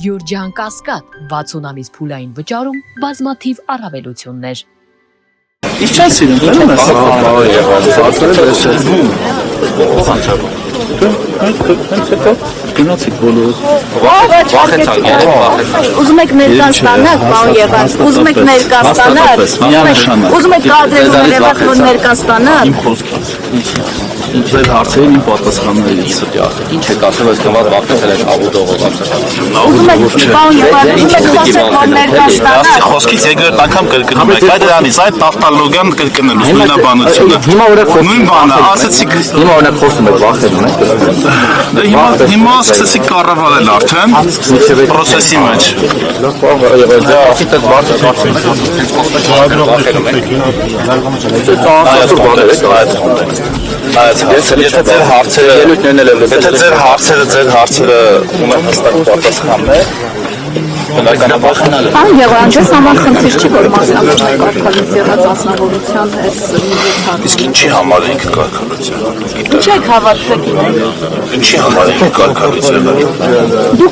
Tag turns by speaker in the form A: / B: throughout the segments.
A: Գյուրջան Կասկադ 60 ամիս փուլային վճարում բազմաթիվ առավելություններ։
B: Ինչ չես սիրում, դեռ գնացիք բոլոր։
C: Ուզում եք ներկայացնեք, պարոն Եղան, ուզում եք ներկայացնեք, ուզում եք կադրերում եղած որ ներկայացնեք։
B: Իմ խոսքից, ինչ ձեր հարցերին իմ պատասխաններից
D: Ինչ եք ասել, այս կամած վախեցել եք ավուտողով
C: Ուզում եք, պարոն Եղան, ուզում եք ասեք որ ներկայացնեք։
B: Խոսքից երկրորդ անգամ կրկնում եք, այդ դրանից այդ տախտալոգիան կրկնելուց նույնաբանությունը։ Նույն բանը, ասեցիք
D: Հիմա օրինակ խոսում եք վախենում եք
B: Հիմա սկսեցիք կառավարել արդեն պրոցեսի մեջ։ Եթե ձեր հարցերը ունեն հստակ պատասխաններ
C: Պարոն Եղան, ձեզ համար խնդիր չի, որ մասնավորապես կարգալից եղած անձնավորության այս միջոցառումը։
B: Իսկ ինչի համար եք կարգալության։
C: Ինչ եք հավատում գիտեք։
B: Ինչի համար եք կարգալից եղել։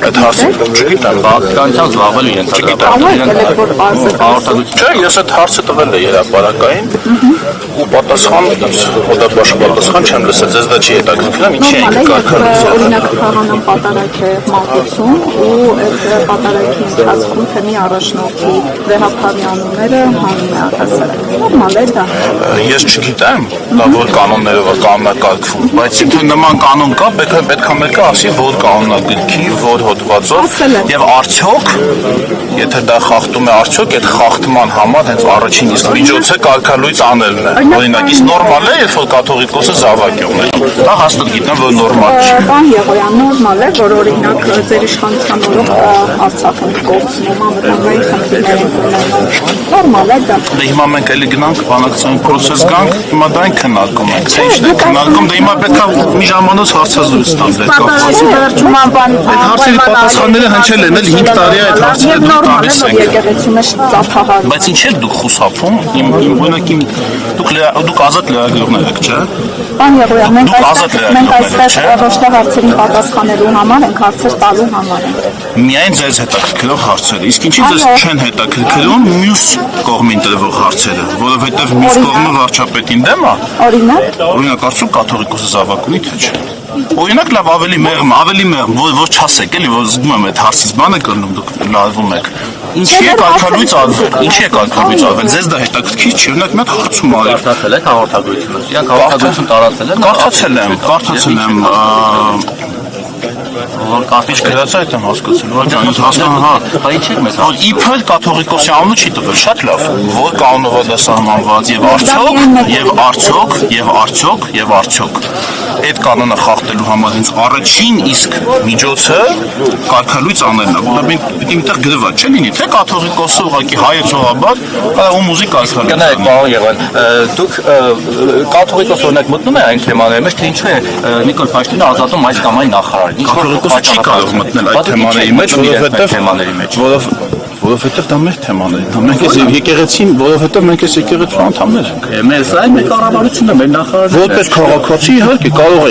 B: Այդ հարցը չգիտեմ,
D: Բաղկանցան զբաղվելու
B: Չէ, ես այդ հարցը տվել եմ երապարակային ու պատասխան հոդապաշ պատասխան չեմ լսել, ձեզ դա չի հետաքրքրում, ինչի եք կարգալություն։
C: Օրինակ խաղանան պատարակ է մատուցում ու այդ պատարակի ընթացքում թեմի առաջնորդի վեհապարյանները հանում է առհասարակ։ Նորմալ է դա։
B: Ես չգիտեմ, դա որ կանոններով է կարգվում, բայց եթե նման կանոն կա, պետք է մեկը ասի, որ կանոնագրքի, որ հոդվածով եւ արդյոք, եթե դա խախտում է արդյոք, այդ խախտման համար հենց առաջին իսկ միջոցը կարգալույց անելն է։ Օրինակ, իսկ նորմալ է, երբ որ կաթողիկոսը զավակյուն է։ Դա հաստատ գիտեմ, որ նորմալ չի։
C: Պարոն Եղոյան, նորմալ է, որ օրինակ ձեր իշխանության օրոք Արցախը կողմում անվտանգային խնդիրներ են ունենում։ Նորմալ է դա։
B: Դե հիմա մենք էլի գնանք բանակցային process գանք, հիմա դա են քննարկում ենք։ Չէ, ինչ է քննարկում, դե հիմա պետք է մի ժամանոց հարցազրույց տանք դեր կապված։ Այդ հարցերի պատասխանները հնչել են էլ 5 տարի այդ հարցերը դուք տալիս եք։
C: Եկեղեցում է ծափահարում։
B: Բայց ինչ եք դուք խուսափում, օրինակ դուք ազատ լրագրողներ եք, չէ՞։
C: Պարոն Եղոյան, մենք այստեղ ոչ թե հարցերին պատասխանելու համար ենք, հարցեր տալու համար ենք։
B: Միայն ձեզ հետաքրքրող հարցերը, իսկ ինչի ձեզ չեն հետաքրքրում մյուս կողմին տրվող հարցերը, որովհետև մյուս կողմը վարչապետին դեմ է։ Օրինակ, արդյոք կաթողիկոսը զավակունի թե չէ։ Օրինակ լավ ավելի մեղմ, որ չասեք էլի, որ զգում եմ այդ հարցից բանը կլնում դուք լարվում եք։ Ինչի է կարգալույց արվել, ձեզ դա հետաքրքիր չի, օրինակ մի հատ հարցում արի։
D: Կարդացել եք հաղորդագրությունը։ Իրանք հաղորդագրություն տարածել են։
B: Կարդացել եմ։ Որ կապիչ գրած այդ եմ հասկացել, որ ջանից հասկանում,
D: Հա ինչ եք մեզ
B: որ իբր կաթողիկոսի անունը չի տվել, շատ լավ, որ կանոնով է դա սահմանված եւ արդյոք այդ կանոնը խախտելու համար հենց առաջին իսկ միջոցը կարգալույց անելն է, որովհետեւ պիտի միտեղ գրված չէ լինի, թե կաթողիկոսը ուղղակի հայեցողաբար ու մուզիկա
D: Գնայեք, պարոն Եղան, դուք կաթողիկոս օրինակ մտնում եք այն թեմաների մեջ, թե ինչու է Նիկոլ Փաշինյանը ազատում այս կամ այն նախարարին։
B: Կաթողիկոսը չի կարող մտնել այդ թեմաների մեջ, որովհետև դա մեր թեմաներն է։ Մենք այս եկեղեցին, որովհետև մենք այս եկեղեցու անդամներ ենք։
D: Մեզ այն մեր կառավարությունն է, մեր նախարարը։
B: Որպես քաղաքացի իհարկե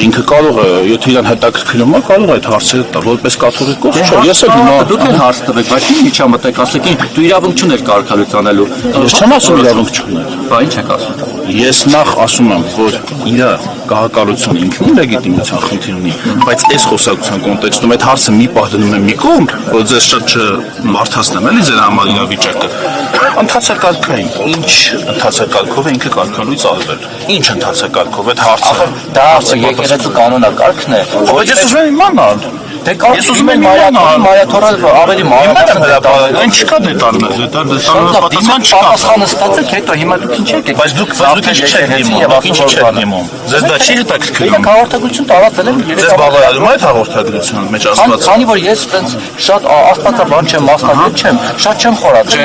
B: ինքը կարող է, եթե իրան հետաքրքրում է, կարող է այդ հարցերը տալ, որպես կաթողիկոս, չէ, ես էլ հիմա
D: դուք էլ հարց տվեք, բայց ինչ միջամտեք, ասեք, դու իրավունք չունես կարգալույց անելու։
B: Ես չեմ ասում իրավունք չուներ։
D: Բա ինչ եք ասում։
B: Ես նախ ասում եմ, որ իր քաղաքականությունը ինքնին լեգիտիմության խնդիր ունի, բայց այս խոսակցության կոնտեքստում այդ հարցը մի պահ դնում եմ մի կողմ, որ ձեզ շատ չմարդացնեմ էլի ձեր համար իրավիճակը։ Ընթացակարգային, ինչ ընթացակարգով է ինքը կարգալույց արվել։ Ինչ ընթացակարգով այդ հարցը։
D: Դա եկեղեցու կանոնակարգն է։
B: Բայց ես ուզում եմ իմանալ։
D: Ես ուզում եմ մարաթոնը ավելի մանրամասն
B: այն չկա դետալներ, պատասխան չկա։
D: Պատասխանը ստացեք, հետո հիմա դուք ինչ եք։
B: Բայց դուք ինչ չեք դիմում։ Ձեզ դա չի հետաքրքրում։
D: Հաղորդագրություն տարածել եմ
B: Ձեզ բավարարում է այդ հաղորդագրության մեջ ասված։
D: Քանի որ ես այտենց շատ աստվածաբան չեմ, մասնագետ չեմ, շատ չեմ խորացել։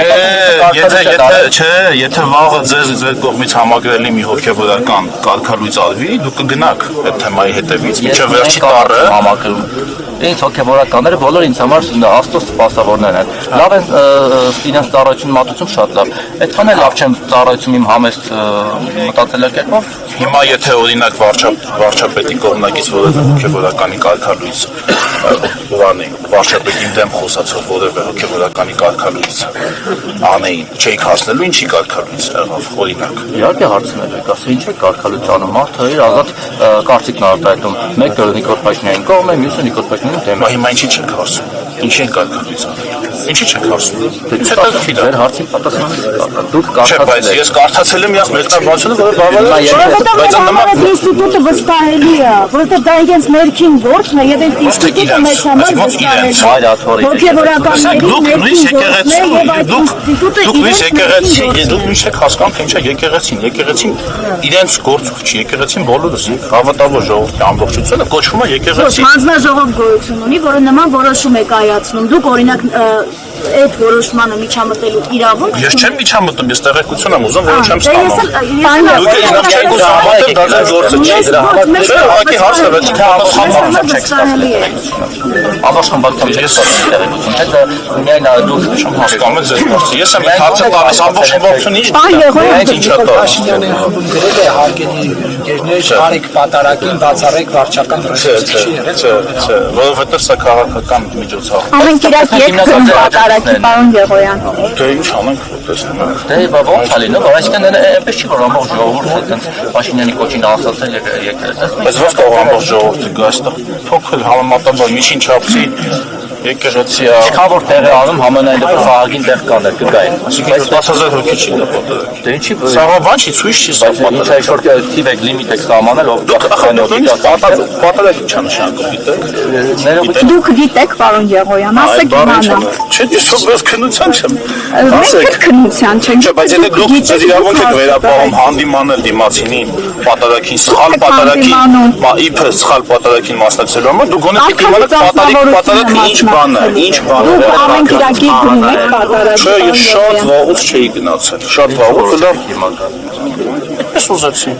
B: Եթե վաղը ձեր կողմից համակրելի մի հոգեվորական կարգալույց արվի, դուք կգնաք այդ թեմայի հետևից, մինչև վերջի տառը
D: համակրում։ Ինձ հոգեվորականները բոլորը ինձ համար Աստծո սպասավորներ են։ Լավ են իրենց ծառայություն մատուցում շատ լավ։ Այդքան էլ լավ չեմ ծառայություն իմ համեստ մտածելակերպով,
B: Հիմա եթե օրինակ վարչապետի կողմնակից որևէ հոգևորականի կարգալույց բանի վարչապետին դեմ խոսացող որևէ հոգևորականի կարգալույց անեին, չէիք հասնելու ինչի կարգալույց եղավ օրինակ։
D: Իհարկե հարցնել եք, ասա ինչ է կարգալույց անում, մարդը իր ազատ կարծիքն արտահայտում, մեկը Նիկոլ Փաշինյանի կողմ է, մյուսը Նիկոլ Փաշինյանի դեմ է։
B: Հիմա ինչի չեք հարցնում, ինչի են կարգալույց անում, ինչի չեք հարցնում։
D: Ձեր հարցին պատասխանը դուք
B: Չէ, բայց ես կարդացել եմ յաս մեկնաբանությունը, որը բավարար չէ, բայց
E: Որովհետև ինստիտուտը վստահելի է, որովհետև դա իրենց ներքին գործն է, եւ այդ ինստիտուտը մեծ համար վստահելի է։
B: Դուք նույնիսկ եկեղեցի, դուք նույնիսկ եք հասկանում, թե ինչ է եկեղեցին, եկեղեցին իրենց գործով չի, եկեղեցին բոլորս հավատալու ժողովրդի ամբողջությունը կոչվում է եկեղեցի։
E: Հանձնաժողով գոյություն ունի, որը նման որոշում է կայացնում։ Դուք օրինակ այդ որոշմանը միջամտելու իրավունք
B: Ես չեմ միջամտում, ես տեղեկություն եմ ուզում, որը չեմ ստանում։
E: Դուք
B: ինձ չեք ուզում հավատալ, դա ձեր գործը չի։ Չէ, ուղղակի հարցը վերջին պատասխանատվություն չեք ստանում։
D: Ամբողջությամբ չեք ստացել տեղեկություն, թե դա միայն դուք
B: Չեմ հասկանում եմ ձեր գործը։ Ես եմ հարցը տալիս ամբողջ ամբողջությունը ինչ ինչա տալիս։
F: Գրել է հարգելի ընկերներ, շարիկ պատարակին բացառեք վարչական ռեսուրսը չի եղել։
B: Չէ, որովհետև սա քաղաքական միջոցառում։
C: Ամեն կիրակ եք պատարակի պարոն Գեղոյան։
B: Դե ինչ անենք, տեսնում եք։
D: Դե ոնց է լինում, այսինքն այնպես չի որ ամբողջ ժողովուրդը այդպես Փաշինյանի կոչին ասացել եկել։
B: Բայց ո՞նց կարող ամբողջ ժողովուրդը գա այստեղ փոքր համեմատաբար միջին չափսի եկեղեցի է։
D: Ինչքան որ տեղ է անում համենայն դեպս ահագին տեղ կաներ կգային։
B: Այսինքն 10000 հոգի չի դա պատերակ։
D: Դե ինչի
B: Սա բան չի, ցույց չի սա
D: ինչ է շորտ թիվ եք լիմիտ եք սահմանել ով
B: պատերակ ինչա նշանակում գիտեք։
C: Դուք գիտեք, պարոն Գեղոյան, ասեք իմանամ։
B: Չէ, ես քննության չեմ։
C: Մենք քննության չենք։
B: Չէ, բայց եթե դուք ձեր իրավունք եք վերապահում հանդիմանել դիմացինին պատերակին սխալ պատերակին, իբր սխալ պատերակին մասնակցելու համար, դուք գոնե պիտի իմանաք պատերակը ինչ բան է, ինչ բան է։
C: Դուք ամեն կիրակի գնում եք պատարակի։
B: Չէ, ես շատ վաղուց չէի գնացել, շատ վաղուց լավ այդպես ուզեցի։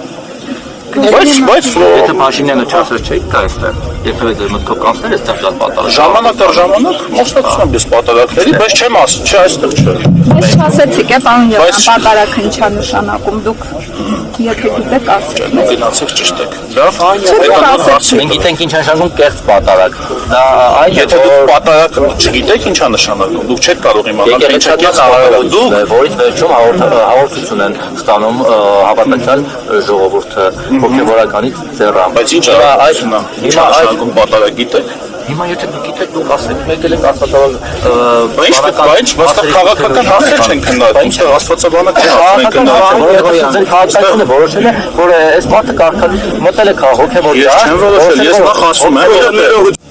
B: Բայց
D: Եթե Փաշինյանը չասեր չէի կա այստեղ, եթե ձեր մտքով կանցներ այստեղ շատ պատառ։
B: ժամանակ առ ժամանակ մասնակցում եմ ես պատերակների, բայց չեմ ասում, չէ, այստեղ չէ։
C: Ես չասեցիք, պարոն Գեղոյան, պատարակը ինչա նշանակում, դուք եթե գիտեք, ասեք։
B: Դուք գնացեք ճիշտ եք։ Լավ,
D: Մենք գիտենք ինչ նշանակում կեղծ պատառակ։ Դա այն
B: եթե դուք պատերակ չգիտեք ինչա նշանակում, դուք չեք կարող իմանալ ինչ է կեղծ պատերակ։ Դուք
D: որից վերջում հաղորդություն են ստանում հավատացյալ ժողովուրդը հոգևորականից ձեռամ։
B: Բայց ինչ այդն է, ինչա նշանակում պատերակ գիտեք։
D: Հիմա եթե դուք գիտեք դուք ասեք եկել եք աստվածաբան
B: Բայց քաղաքական հարցեր չեն քննարկում, այստեղ աստվածաբանական հարցեր են քննարկում։
D: Ձեր քաղաքացիությունը որոշել է որ այս մարդը կարգալ մտել է հոգևոր։
B: Ես չեմ որոշել, ես նախ ասում եմ